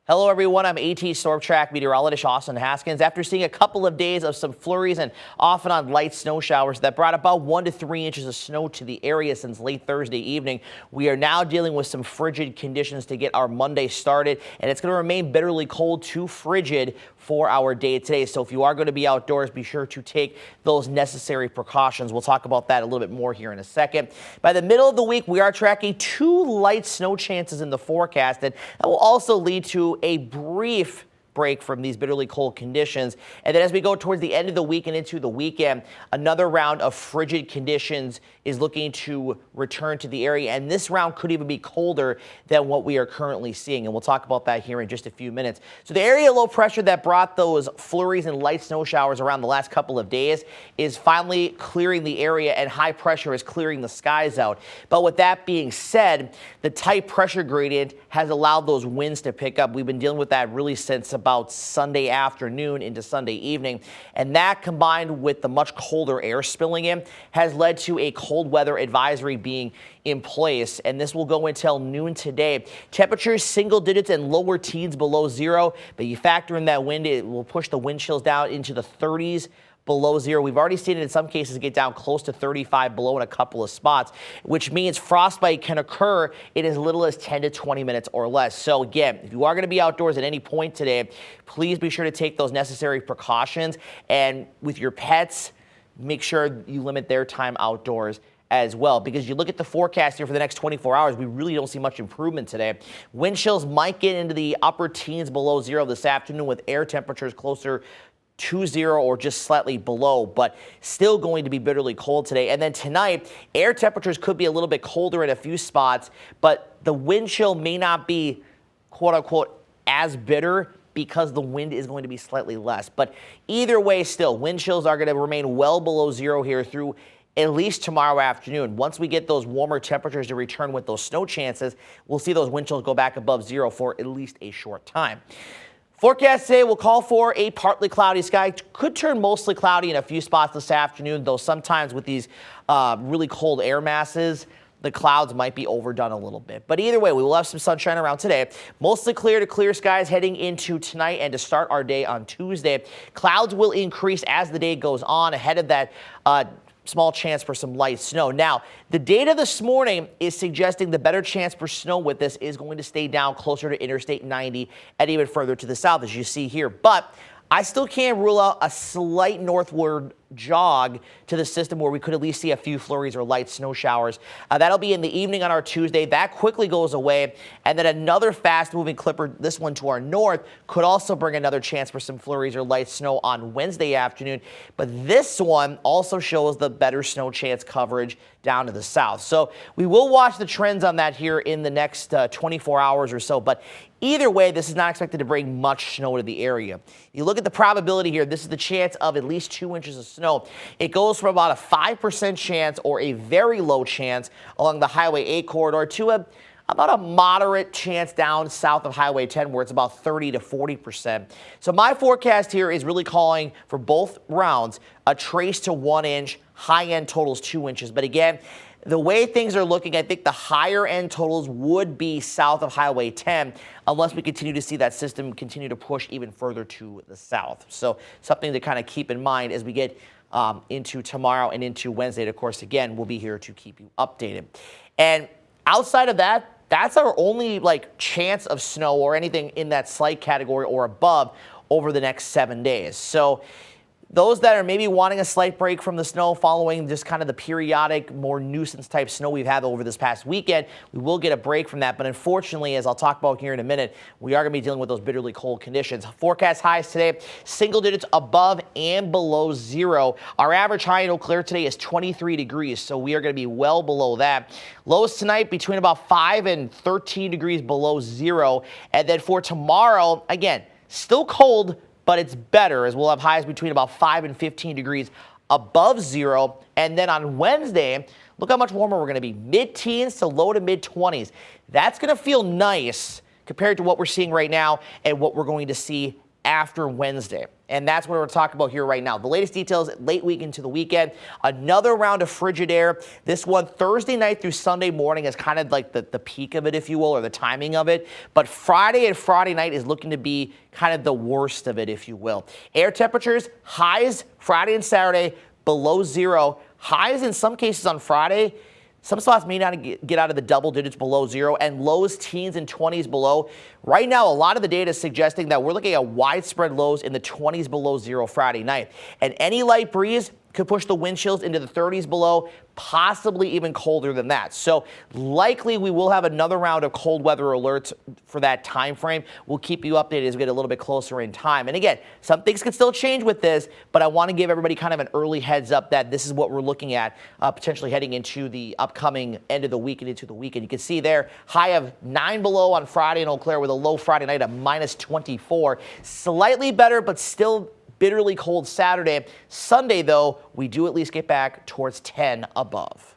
Hello, everyone. I'm AT Storm Track meteorologist Austin Haskins. After seeing a couple of days of some flurries and off and on light snow showers that brought about 1 to 3 inches of snow to the area since late Thursday evening, we are now dealing with some frigid conditions to get our Monday started, and it's going to remain bitterly cold to frigid for our day today. So if you are going to be outdoors, be sure to take those necessary precautions. We'll talk about that a little bit more here in a second. By the middle of the week, we are tracking 2 light snow chances in the forecast, and that will also lead to a brief break from these bitterly cold conditions. And then as we go towards the end of the week and into the weekend, another round of frigid conditions is looking to return to the area. And this round could even be colder than what we are currently seeing. And we'll talk about that here in just a few minutes. So the area low pressure that brought those flurries and light snow showers around the last couple of days is finally clearing the area, and high pressure is clearing the skies out. But with that being said, the tight pressure gradient has allowed those winds to pick up. We've been dealing with that really since about Sunday afternoon into Sunday evening, and that combined with the much colder air spilling in has led to a cold weather advisory being in place, and this will go until noon today. Temperatures single digits and lower teens below zero, but you factor in that wind, it will push the wind chills down into the 30s below zero. We've already seen it in some cases get down close to 35 below in a couple of spots, which means frostbite can occur in as little as 10 to 20 minutes or less. So again, if you are going to be outdoors at any point today, please be sure to take those necessary precautions. And with your pets, make sure you limit their time outdoors as well, because you look at the forecast here for the next 24 hours, we really don't see much improvement today. Wind chills might get into the upper teens below zero this afternoon, with air temperatures closer to zero or just slightly below, but still going to be bitterly cold today. And then tonight, air temperatures could be a little bit colder in a few spots, but the wind chill may not be quote unquote as bitter because the wind is going to be slightly less. But either way, still, wind chills are going to remain well below zero here through at least tomorrow afternoon. Once we get those warmer temperatures to return with those snow chances, we'll see those wind chills go back above zero for at least a short time. Forecast today will call for a partly cloudy sky. Could turn mostly cloudy in a few spots this afternoon, though sometimes with these really cold air masses, the clouds might be overdone a little bit. But either way, we will have some sunshine around today. Mostly clear to clear skies heading into tonight and to start our day on Tuesday. Clouds will increase as the day goes on ahead of that small chance for some light snow. Now, the data this morning is suggesting the better chance for snow with this is going to stay down closer to Interstate 90 and even further to the south, as you see here. But I still can't rule out a slight northward jog to the system where we could at least see a few flurries or light snow showers. That'll be in the evening on our Tuesday. That quickly goes away. And then another fast-moving clipper, this one to our north, could also bring another chance for some flurries or light snow on Wednesday afternoon. But this one also shows the better snow chance coverage down to the south. So we will watch the trends on that here in the next 24 hours or so. But either way, this is not expected to bring much snow to the area. You look at the probability here, this is the chance of at least 2 inches of snow. It goes from about a 5% chance or a very low chance along the Highway 8 corridor to about a moderate chance down south of Highway 10, where it's about 30 to 40%. So my forecast here is really calling for both rounds a trace to 1 inch, high end totals 2 inches. But again, the way things are looking, I think the higher end totals would be south of Highway 10 unless we continue to see that system continue to push even further to the south. So something to kind of keep in mind as we get into tomorrow and into Wednesday. And of course, again, we'll be here to keep you updated. And outside of that, that's our only chance of snow or anything in that slight category or above over the next 7 days. So those that are maybe wanting a slight break from the snow following just kind of the periodic, more nuisance type snow we've had over this past weekend, we will get a break from that. But unfortunately, as I'll talk about here in a minute, we are going to be dealing with those bitterly cold conditions. Forecast highs today, single digits above and below zero. Our average high in Eau Claire today is 23 degrees, so we are going to be well below that. Lows tonight between about 5 and 13 degrees below zero. And then for tomorrow, again, still cold, but it's better, as we'll have highs between about 5 and 15 degrees above zero. And then on Wednesday, look how much warmer we're going to be, mid-teens to low to mid-20s. That's going to feel nice compared to what we're seeing right now and what we're going to see after Wednesday. And that's what we're talking about here right now. The latest details late week into the weekend. Another round of frigid air. This one Thursday night through Sunday morning is kind of like the peak of it, if you will, or the timing of it. But Friday and Friday night is looking to be kind of the worst of it, if you will. Air temperatures, highs Friday and Saturday below zero. Highs in some cases on Friday. Some spots may not get out of the double digits below zero, and lows, teens, and 20s below. Right now, a lot of the data is suggesting that we're looking at widespread lows in the 20s below zero Friday night. And any light breeze could push the wind chills into the 30s below, possibly even colder than that. So likely we will have another round of cold weather alerts for that time frame. We'll keep you updated as we get a little bit closer in time. And again, some things can still change with this, but I want to give everybody kind of an early heads up that this is what we're looking at potentially heading into the upcoming end of the week and into the weekend. You can see there, high of 9 below on Friday in Eau Claire with a low Friday night of minus 24. Slightly better, but still bitterly cold Saturday. Sunday, though, we do at least get back towards 10 above.